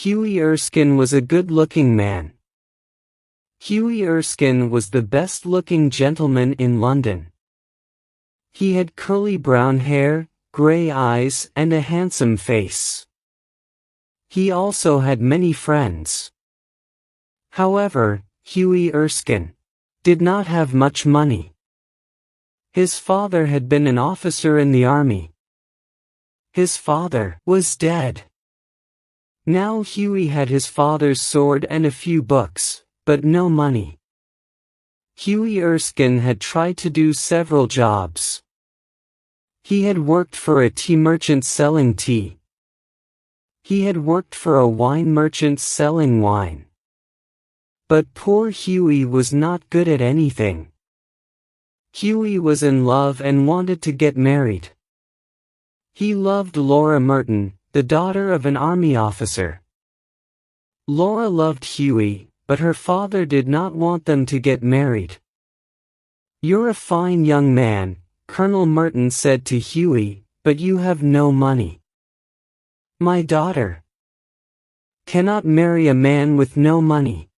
Hughie Erskine was a good-looking man. Hughie Erskine was the best-looking gentleman in London. He had curly brown hair, grey eyes, and a handsome face. He also had many friends. However, Hughie Erskine did not have much money. His father had been an officer in the army. His father was dead. Now Hughie had his father's sword and a few books, but no money. Hughie Erskine had tried to do several jobs. He had worked for a tea merchant selling tea. He had worked for a wine merchant selling wine. But poor Hughie was not good at anything. Hughie was in love and wanted to get married. He loved Laura Merton, the daughter of an army officer. Laura loved Hughie, but her father did not want them to get married. "You're a fine young man," Colonel Merton said to Hughie, "but you have no money." "My daughter cannot marry a man with no money."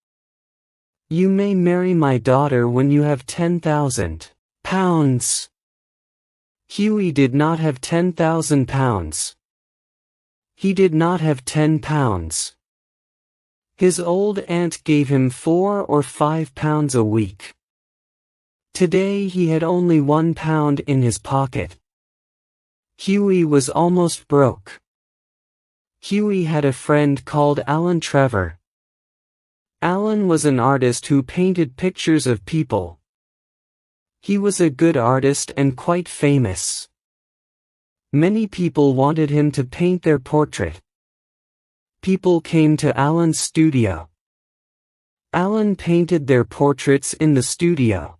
"You may marry my daughter when you have £10,000. Hughie did not have £10,000. He did not have £10. His old aunt gave him £4 or £5 a week. Today he had only £1 in his pocket. Hughie was almost broke. Hughie had a friend called Alan Trevor. Alan was an artist who painted pictures of people. He was a good artist and quite famous. Many people wanted him to paint their portrait. People came to Alan's studio. Alan painted their portraits in the studio.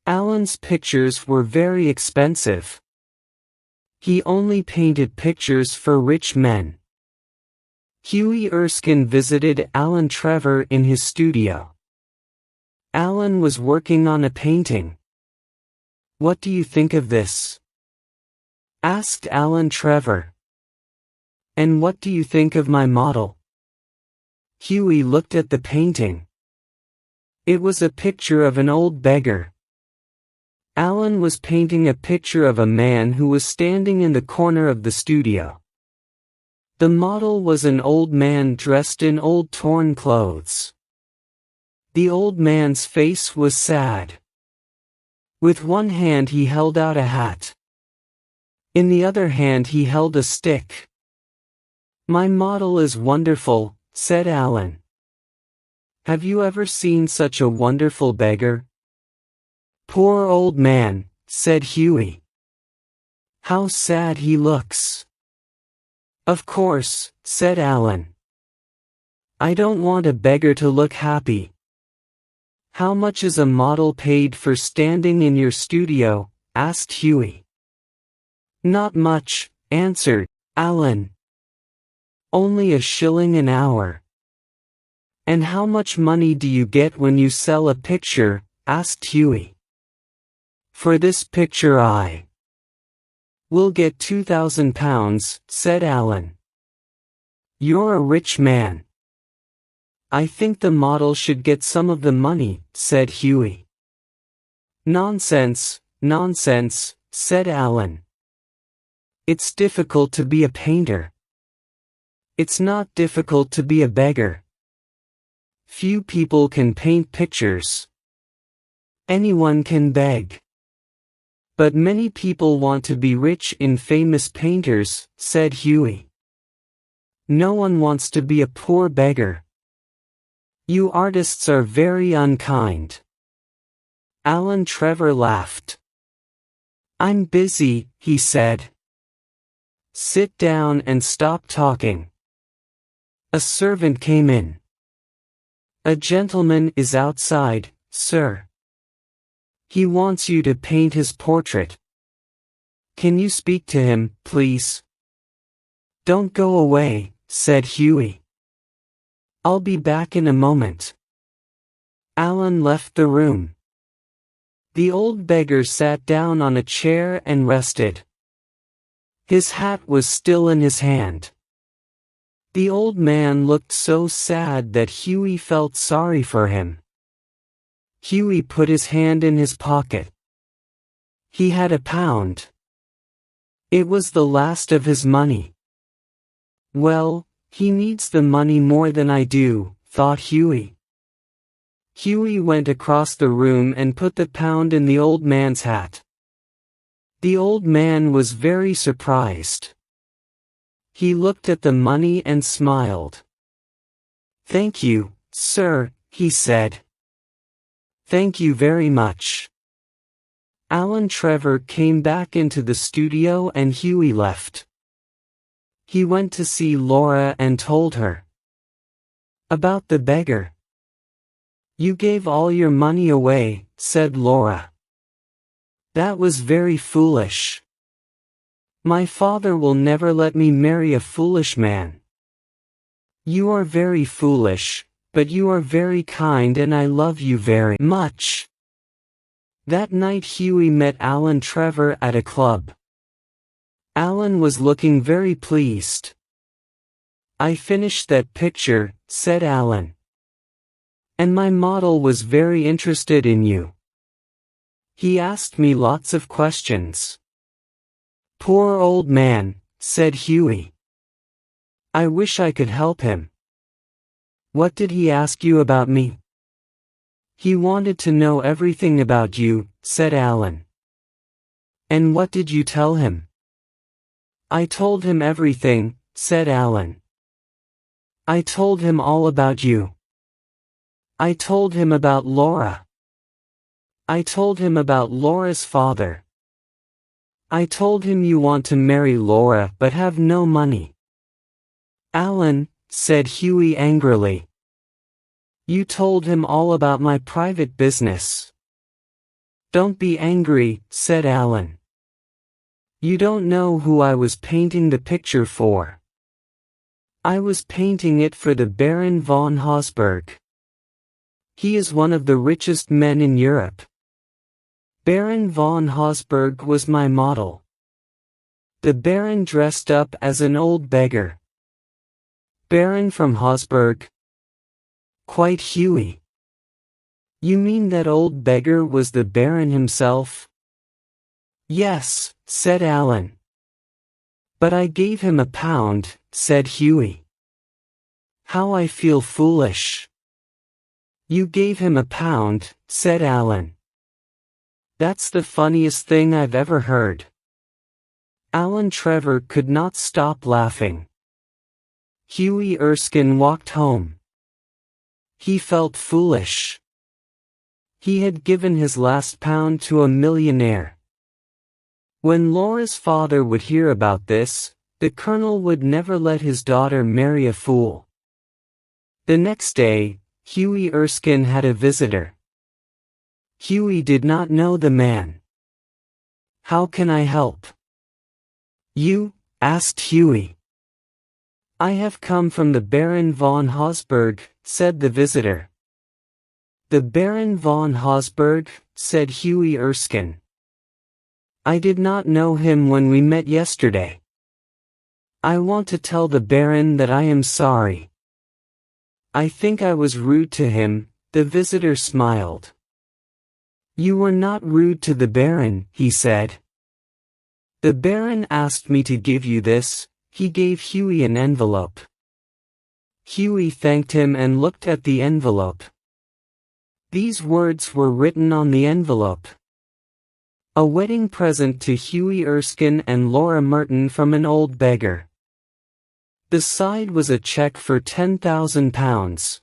Alan's pictures were very expensive. He only painted pictures for rich men. Hughie Erskine visited Alan Trevor in his studio. Alan was working on a painting. "What do you think of this?" asked Alan Trevor. "And what do you think of my model?" Hughie looked at the painting. It was a picture of an old beggar. Alan was painting a picture of a man who was standing in the corner of the studio. The model was an old man dressed in old torn clothes. The old man's face was sad. With one hand he held out a hat. In the other hand he held a stick. "My model is wonderful," said Alan. "Have you ever seen such a wonderful beggar?" "Poor old man," said Hughie. "How sad he looks." "Of course," said Alan. "I don't want a beggar to look happy." "How much is a model paid for standing in your studio?" asked Hughie. "Not much," answered Alan. "Only £1 an hour." "And how much money do you get when you sell a picture?" asked Hughie. "For this picture I will get £2,000, said Alan. "You're a rich man." "I think the model should get some of the money," said Hughie. "Nonsense, nonsense," said Alan. "It's difficult to be a painter." "It's not difficult to be a beggar. Few people can paint pictures. Anyone can beg." "But many people want to be rich and famous painters," said Hughie. "No one wants to be a poor beggar. You artists are very unkind." Alan Trevor laughed. "I'm busy," he said. "Sit down and stop talking." A servant came in. "A gentleman is outside, sir. He wants you to paint his portrait. Can you speak to him, please?" "Don't go away," said Hughie. "I'll be back in a moment." Alan left the room. The old beggar sat down on a chair and rested. His hat was still in his hand. The old man looked so sad that Huey felt sorry for him. Huey put his hand in his pocket. He had £1. It was the last of his money. Well, he needs the money more than I do, thought Huey. Huey went across the room and put the £1 in the old man's hat. The old man was very surprised. He looked at the money and smiled. "Thank you, sir," he said. "Thank you very much." Alan Trevor came back into the studio and Huey left. He went to see Laura and told her about the beggar. "You gave all your money away," said Laura. "That was very foolish. My father will never let me marry a foolish man." "You are very foolish, but you are very kind and I love you very much." That night Huey met Alan Trevor at a club. Alan was looking very pleased. "I finished that picture," said Alan. "And my model was very interested in you. He asked me lots of questions." "Poor old man," said Huey. "I wish I could help him." "What did he ask you about me?" "He wanted to know everything about you," said Alan. "And what did you tell him?" "I told him everything," said Alan. "I told him all about you. I told him about Laura. I told him about Laura's father. I told him you want to marry Laura but have no money." "Alan," said Huey angrily. "You told him all about my private business." "Don't be angry," said Alan. "You don't know who I was painting the picture for. I was painting it for the Baron von Hausberg. He is one of the richest men in Europe. Baron von Hausberg was my model." The Baron dressed up as an old beggar. "Baron from Hausberg?" "Quite, Huey." "You mean that old beggar was the Baron himself?" "Yes," said Alan. "But I gave him £1, said Huey. "How I feel foolish." "You gave him £1, said Alan. "That's the funniest thing I've ever heard." Alan Trevor could not stop laughing. Huey Erskine walked home. He felt foolish. He had given his last £1 to a millionaire. When Laura's father would hear about this, the colonel would never let his daughter marry a fool. The next day, Huey Erskine had a visitor. Huey did not know the man. "How can I help you?" asked Huey. "I have come from the Baron von Hausberg," said the visitor. "The Baron von Hausberg," said Huey Erskine. "I did not know him when we met yesterday. I want to tell the Baron that I am sorry. I think I was rude to him." The visitor smiled. "You were not rude to the Baron," he said. "The Baron asked me to give you this." He gave Huey an envelope. Huey thanked him and looked at the envelope. These words were written on the envelope: "A wedding present to Huey Erskine and Laura Merton from an old beggar." The side was a check for £10,000.